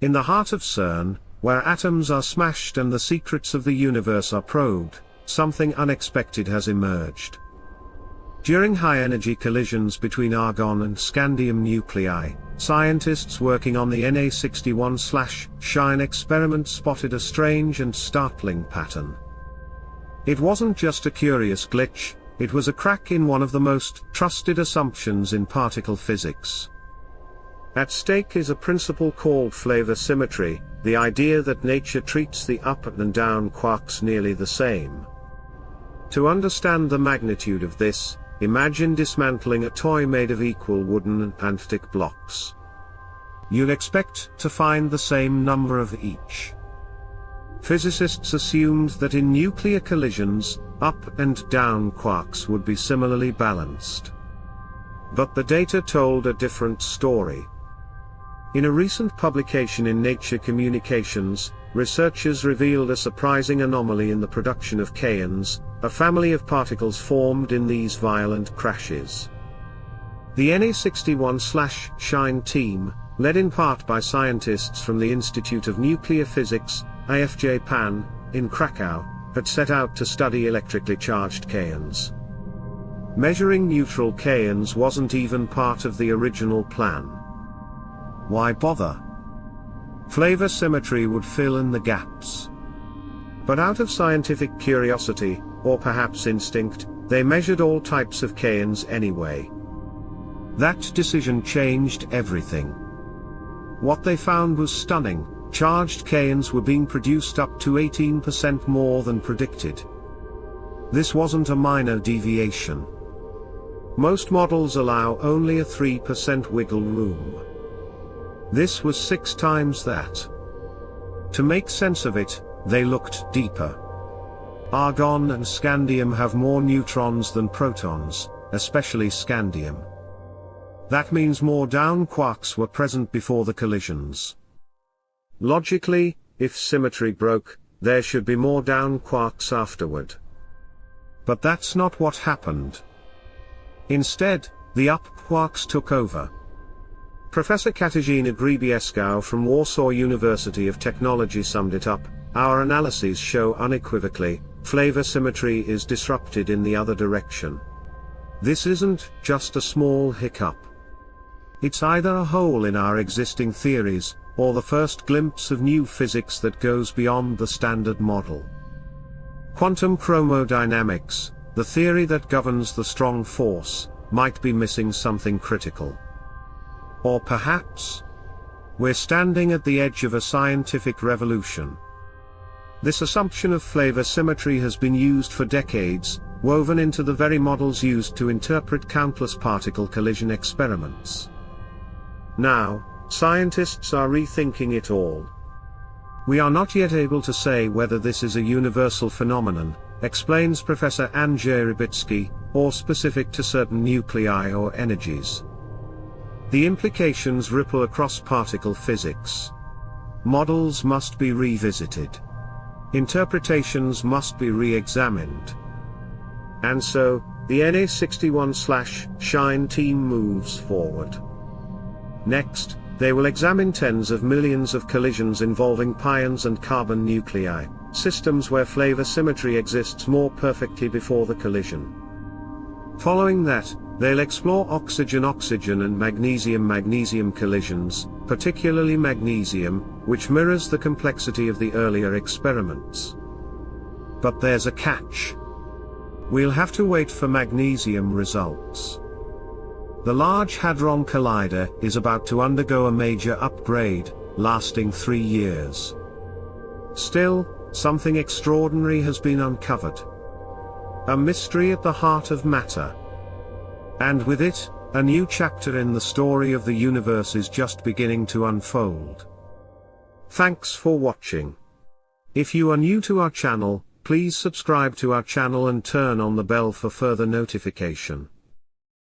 In the heart of CERN, where atoms are smashed and the secrets of the universe are probed, something unexpected has emerged. During high-energy collisions between argon and scandium nuclei, scientists working on the Na61/SHINE experiment spotted a strange and startling pattern. It wasn't just a curious glitch, it was a crack in one of the most trusted assumptions in particle physics. At stake is a principle called flavor symmetry, the idea that nature treats the up and down quarks nearly the same. To understand the magnitude of this, imagine dismantling a toy made of equal wooden and plastic blocks. You'll expect to find the same number of each. Physicists assumed that in nuclear collisions, up and down quarks would be similarly balanced. But the data told a different story. In a recent publication in Nature Communications, researchers revealed a surprising anomaly in the production of kaons, a family of particles formed in these violent crashes. The Na61/SHINE team, led in part by scientists from the Institute of Nuclear Physics, IFJ Pan, in Krakow, had set out to study electrically charged kaons. Measuring neutral kaons wasn't even part of the original plan. Why bother? Flavor symmetry would fill in the gaps. But out of scientific curiosity, or perhaps instinct, they measured all types of kaons anyway. That decision changed everything. What they found was stunning. Charged kaons were being produced up to 18% more than predicted. This wasn't a minor deviation. Most models allow only a 3% wiggle room. This was 6 times that. To make sense of it, they looked deeper. Argon and scandium have more neutrons than protons, especially scandium. That means more down quarks were present before the collisions. Logically, if symmetry broke, there should be more down quarks afterward. But that's not what happened. Instead, the up quarks took over. Professor Katarzyna Grzebiewska from Warsaw University of Technology summed it up: "Our analyses show unequivocally, flavor symmetry is disrupted in the other direction. This isn't just a small hiccup. It's either a hole in our existing theories, or the first glimpse of new physics that goes beyond the standard model. Quantum chromodynamics, the theory that governs the strong force, might be missing something critical. Or perhaps, we're standing at the edge of a scientific revolution." This assumption of flavor symmetry has been used for decades, woven into the very models used to interpret countless particle collision experiments. Now, scientists are rethinking it all. We are not yet able to say whether this is a universal phenomenon, explains Professor Andrzej Rybicki, or specific to certain nuclei or energies. The implications ripple across particle physics. Models must be revisited. Interpretations must be re-examined. And so, the Na61/SHINE team moves forward. Next, they will examine tens of millions of collisions involving pions and carbon nuclei, systems where flavor symmetry exists more perfectly before the collision. Following that, they'll explore oxygen-oxygen and magnesium-magnesium collisions, particularly magnesium, which mirrors the complexity of the earlier experiments. But there's a catch. We'll have to wait for magnesium results. The Large Hadron Collider is about to undergo a major upgrade, lasting 3 years. Still, something extraordinary has been uncovered. A mystery at the heart of matter. And with it, a new chapter in the story of the universe is just beginning to unfold. Thanks for watching. If you are new to our channel, please subscribe to our channel and turn on the bell for further notification.